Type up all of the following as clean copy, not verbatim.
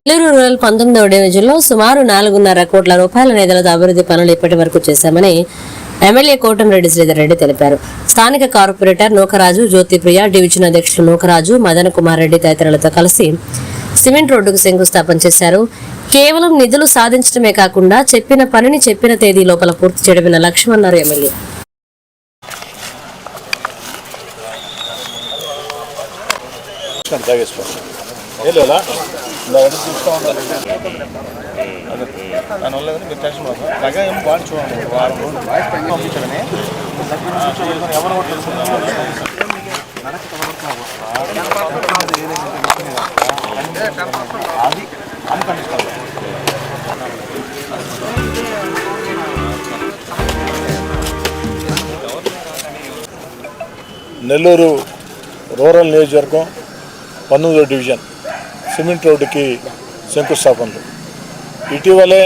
Nellore rural 19వ డివిజన్లో సుమారు 4.5 కోట్ల రూపాయల నిధులతో అభివృద్ధి పనులు ఇప్పటి వరకు చేశామని ఎమ్మెల్యే కోటంరెడ్డి శ్రీధర్ రెడ్డి తెలిపారు. స్థానిక కార్పొరేటర్ నూకరాజు, జ్యోతిప్రియ, డివిజన్ అధ్యక్షులు నూకరాజు, మదన్ కుమార్ రెడ్డి తదితరులతో కలిసి సిమెంట్ రోడ్డుకు శంకుస్థాపన చేశారు. కేవలం నిధులు సాధించడమే కాకుండా చెప్పిన పనిని చెప్పిన తేదీ లోపల పూర్తి చేయడమే లక్ష్యమన్నారు ఎమ్మెల్యే. దానివల్ల మీరు టెన్షన్ పడతారు. తగ్గ ఏం వాడి చూడండి, వారం రోజులు పంపించడమే ఎవరు అది అన్కండిషనల్. నెల్లూరు రూరల్ నియోజకవర్గం 19వ డివిజన్ సిమెంట్ రోడ్డుకి శంకుస్థాపనలు. ఇటీవలే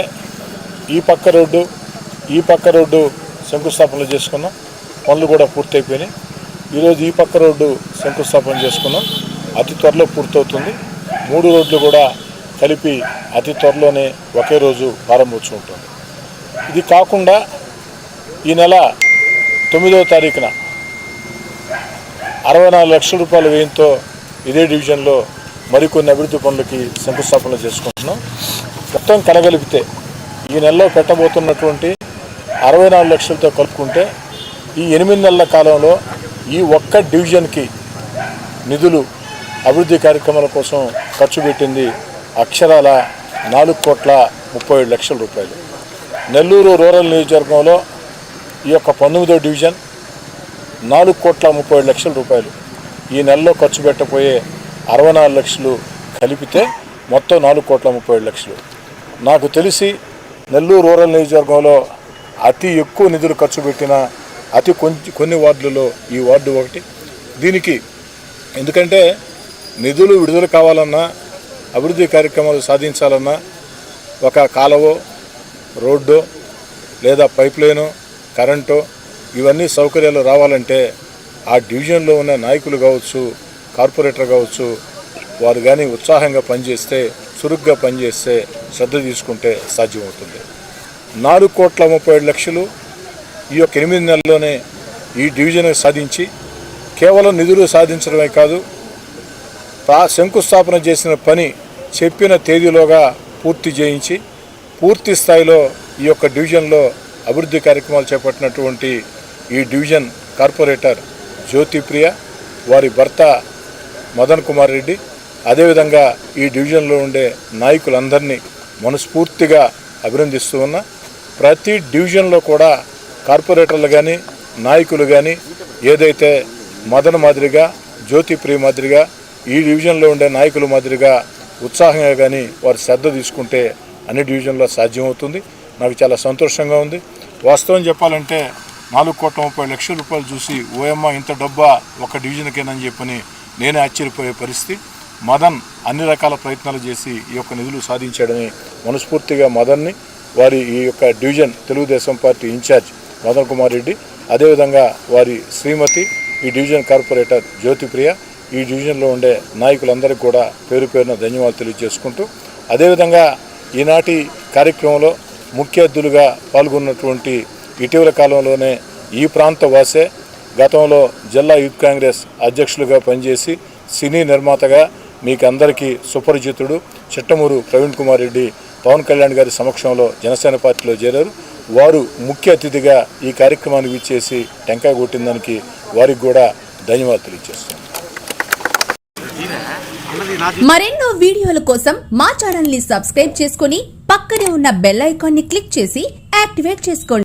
ఈ పక్క రోడ్డు శంకుస్థాపనలు చేసుకున్నాం. పనులు కూడా పూర్తయిపోయినాయి. ఈరోజు ఈ పక్క రోడ్డు శంకుస్థాపన చేసుకున్నాం. అతి త్వరలో పూర్తవుతుంది. 3 రోడ్లు కూడా కలిపి అతి త్వరలోనే ఒకే రోజు ప్రారంభోత్సవం ఉంటుంది. ఇది కాకుండా ఈ నెల 9వ తారీఖున 64 లక్షల రూపాయల వ్యయంతో ఇదే డివిజన్లో మరికొన్ని అభివృద్ధి పనులకి శంకుస్థాపన చేసుకుంటున్నాం. మొత్తం కలగలిపితే ఈ నెలలో పెట్టబోతున్నటువంటి 64 లక్షలతో కలుపుకుంటే ఈ 8 నెలల కాలంలో ఈ ఒక్క డివిజన్కి నిధులు అభివృద్ధి కార్యక్రమాల కోసం ఖర్చు పెట్టింది అక్షరాల 4,37 లక్షల. నెల్లూరు రూరల్ నియోజకవర్గంలో ఈ యొక్క 19వ డివిజన్ 4,37 లక్షల. ఈ నెలలో ఖర్చు పెట్టబోయే 64 లక్షలు కలిపితే మొత్తం 4,37 లక్షలు. నాకు తెలిసి నెల్లూరు రూరల్ నియోజకవర్గంలో అతి ఎక్కువ నిధులు ఖర్చు పెట్టిన కొన్ని వార్డులలో ఈ వార్డు ఒకటి. దీనికి ఎందుకంటే నిధులు విడుదల కావాలన్నా, అభివృద్ధి కార్యక్రమాలు సాధించాలన్నా ఒక కాలువో, రోడ్డో లేదా పైప్ లైను, కరెంటో ఇవన్నీ సౌకర్యాలు రావాలంటే ఆ డివిజన్లో ఉన్న నాయకులు కావచ్చు, కార్పొరేటర్ కావచ్చు, వారు కానీ ఉత్సాహంగా పనిచేస్తే, చురుగ్గా పనిచేస్తే, శ్రద్ధ తీసుకుంటే సాధ్యమవుతుంది. 4,37 లక్షలు ఈ యొక్క 8 నెలల్లోనే ఈ డివిజన్ సాధించి కేవలం నిధులు సాధించడమే కాదు, శంకుస్థాపన చేసిన పని చెప్పిన తేదీలోగా పూర్తి చేయించి పూర్తి స్థాయిలో ఈ యొక్క డివిజన్లో అభివృద్ధి కార్యక్రమాలు చేపట్టినటువంటి ఈ డివిజన్ కార్పొరేటర్ జ్యోతిప్రియ, వారి భర్త మదన్ కుమార్ రెడ్డి, అదేవిధంగా ఈ డివిజన్లో ఉండే నాయకులందరినీ మనస్ఫూర్తిగా అభినందిస్తూ ఉన్నా. ప్రతి డివిజన్లో కూడా కార్పొరేటర్లు కానీ, నాయకులు కానీ ఏదైతే మదన్ మాదిరిగా, జ్యోతిప్రియ మాదిరిగా ఈ డివిజన్లో ఉండే నాయకుల మాదిరిగా ఉత్సాహంగా కానీ వారు శ్రద్ధ తీసుకుంటే అన్ని డివిజన్లో సాధ్యమవుతుంది. నాకు చాలా సంతోషంగా ఉంది. వాస్తవం చెప్పాలంటే 4,37 లక్షల రూపాయలు చూసి ఓయమ్మ ఇంత డబ్బా ఒక డివిజన్కేనని చెప్పని నేనే ఆశ్చర్యపోయే పరిస్థితి. మదన్ అన్ని రకాల ప్రయత్నాలు చేసి ఈ యొక్క నిధులు సాధించాడని మనస్ఫూర్తిగా మదన్ని, వారి ఈ యొక్క division Telugu Desam party incharge Madan Kumar Reddy, అదేవిధంగా వారి శ్రీమతి, ఈ డివిజన్ కార్పొరేటర్ జ్యోతిప్రియ, ఈ డివిజన్లో ఉండే నాయకులందరికీ కూడా పేరు పేరున ధన్యవాదాలు తెలియజేసుకుంటూ, అదేవిధంగా ఈనాటి కార్యక్రమంలో ముఖ్య అతిథులుగా పాల్గొన్నటువంటి ఇటీవల కాలంలోనే ఈ ప్రాంత వాసే, గతంలో జిల్లా యూత్ కాంగ్రెస్ అధ్యక్షులుగా పనిచేసి సినీ నిర్మాతగా మీకు అందరికీ సుపరిచితుడు చిట్టమూరు ప్రవీణ్ కుమార్ రెడ్డి పవన్ కళ్యాణ్ గారి సమక్షంలో జనసేన పార్టీలో చేరారు. వారు ముఖ్య అతిథిగా ఈ కార్యక్రమానికి విచ్చేసి టెంకాయ కొట్టిన దానికి వారికి కూడా ధన్యవాదాలు తెలియజేస్తున్నాను. మరెన్నో వీడియోల కోసం మా ఛానల్ ని సబ్స్క్రైబ్ చేసుకుని పక్కనే ఉన్న బెల్ ఐకాన్ ని క్లిక్ చేసి యాక్టివేట్ చేసుకోండి.